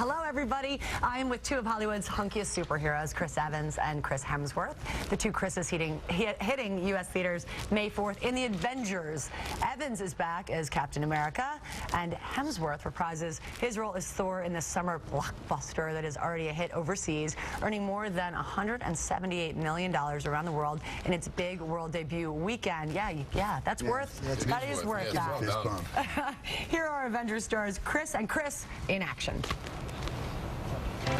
Hello, everybody. I am with two of Hollywood's hunkiest superheroes, Chris Evans and Chris Hemsworth. The two Chris's hitting U.S. theaters May 4th in The Avengers. Evans is back as Captain America, and Hemsworth reprises his role as Thor in the summer blockbuster that is already a hit overseas, earning more than $178 million around the world in its big world debut weekend. Yeah, that is worth that. Here are Avengers stars Chris and Chris in action. You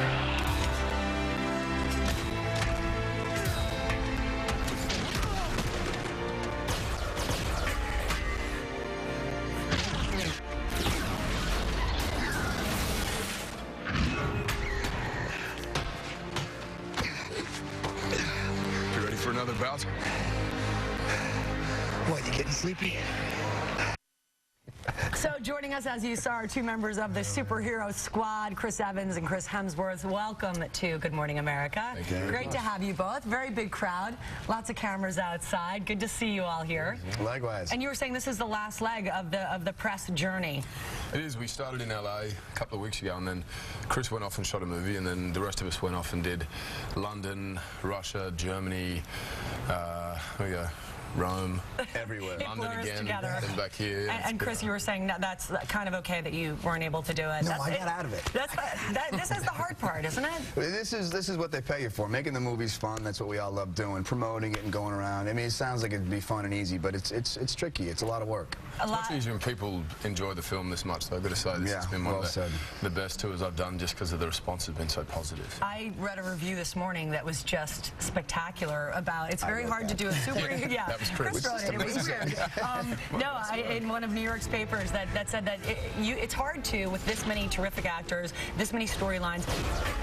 ready for another bout? What, you getting sleepy? So joining us, as you saw, are two members of the superhero squad, Chris Evans and Chris Hemsworth. Welcome to Good Morning America. Thank you. Great to have you both. Very big crowd. Lots of cameras outside. Good to see you all here. Likewise. And you were saying this is the last leg of the press journey. It is. We started in LA a couple of weeks ago, and then Chris went off and shot a movie, and then the rest of us went off and did London, Russia, Germany, Rome, everywhere. London again, together. then back here. And Chris, you were saying that's kind of okay that you weren't able to do it. No, I got out of it. This is the hard part, isn't it? This is what they pay you for. Making the movies fun. That's what we all love doing. Promoting it and going around. I mean, it sounds like it'd be fun and easy, but it's tricky. It's a lot of work. It's much easier when people enjoy the film this much, though. I've got to say, this has been one of the best tours I've done just because of the response has been so positive. I read a review this morning that was just spectacular about it's very hard to do a superhero. Yeah, that was Chris. Wrote it. It was weird. In one of New York's papers that said that it's hard to, with this many terrific actors, this many storylines,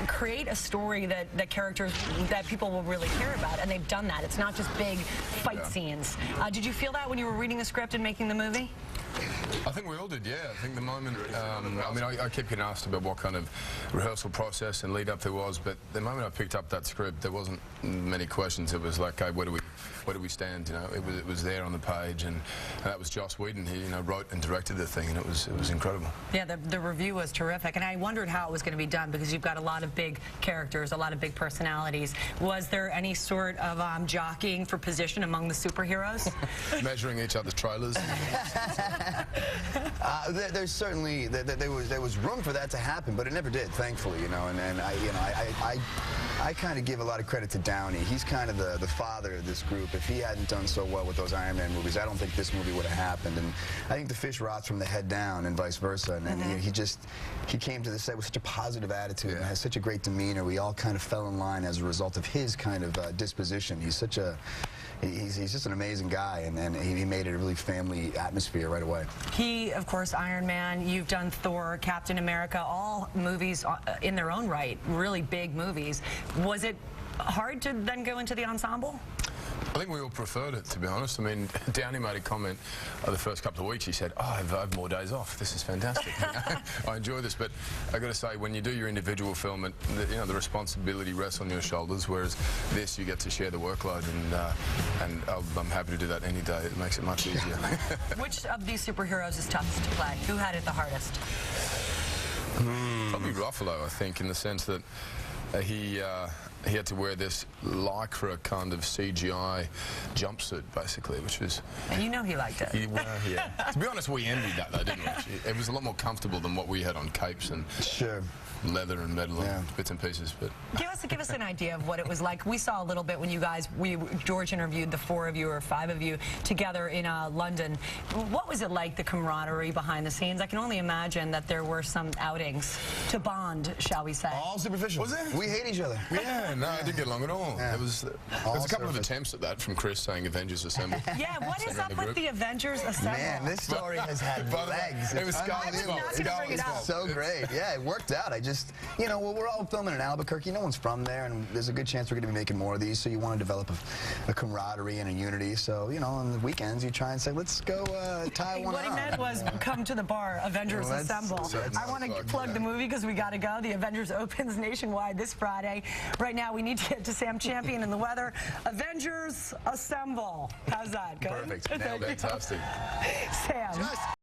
create a story that characters that people will really care about, and they've done that. It's not just big fight scenes. Did you feel that when you were reading the script and making the movie? I think we all did, yeah. I think the moment, I kept getting asked about what kind of rehearsal process and lead up there was, but the moment I picked up that script, there wasn't many questions. It was like, okay, where do we stand? You know, it was there on the page, and that was Joss Whedon. He wrote and directed the thing, and it was incredible. Yeah, the review was terrific, and I wondered how it was going to be done because you've got a lot of big characters, a lot of big personalities. Was there any sort of jockeying for position among the superheroes? Measuring each other's trailers. There's certainly there was room for that to happen, but it never did, thankfully. And I kind of give a lot of credit to Downey. He's kind of the father of this group. If he hadn't done so well with those Iron Man movies, I don't think this movie would have happened. And I think the fish rots from the head down, and vice versa. And he came to the set with such a positive attitude and has such a great demeanor. We all kind of fell in line as a result of his kind of disposition. He's such a He's just an amazing guy, and he made it a really family atmosphere right away. He, of course, Iron Man, you've done Thor, Captain America, all movies in their own right, really big movies. Was it hard to then go into the ensemble? I think we all preferred it, to be honest. I mean, Downey made a comment the first couple of weeks. He said, I have more days off. This is fantastic. I enjoy this. But I got to say, when you do your individual film, the responsibility rests on your shoulders, whereas this, you get to share the workload, and I'm happy to do that any day. It makes it much easier. Which of these superheroes is toughest to play? Who had it the hardest? Probably Ruffalo, I think, in the sense that he had to wear this lycra kind of CGI jumpsuit, basically, which was... And you know he liked it. Well, yeah. To be honest, we envied that, though, didn't we? It was a lot more comfortable than what we had on capes and leather and metal and bits and pieces. But give us an idea of what it was like. We saw a little bit when George interviewed the 4 of you or 5 of you together in London. What was it like, the camaraderie behind the scenes? I can only imagine that there were some outings to bond, shall we say. All superficial. Was it? We hate each other. Yeah, no, it didn't get along at all. Yeah. There was a couple of attempts at that from Chris saying Avengers Assemble. Yeah, what is up with the Avengers Assemble? Man, this story has had legs. It was so great. Yeah, it worked out. We're all filming in Albuquerque. No one's from there, and there's a good chance we're going to be making more of these, so you want to develop a camaraderie and a unity. So, on the weekends, you try and say, let's go tie one What on. he meant was, come to the bar, Avengers Assemble. I want to plug the movie because we got to go. The Avengers opens nationwide this Friday. Right now, we need to get to Sam Champion and the weather. Avengers Assemble. How's that? Good? Perfect. Fantastic. Sam.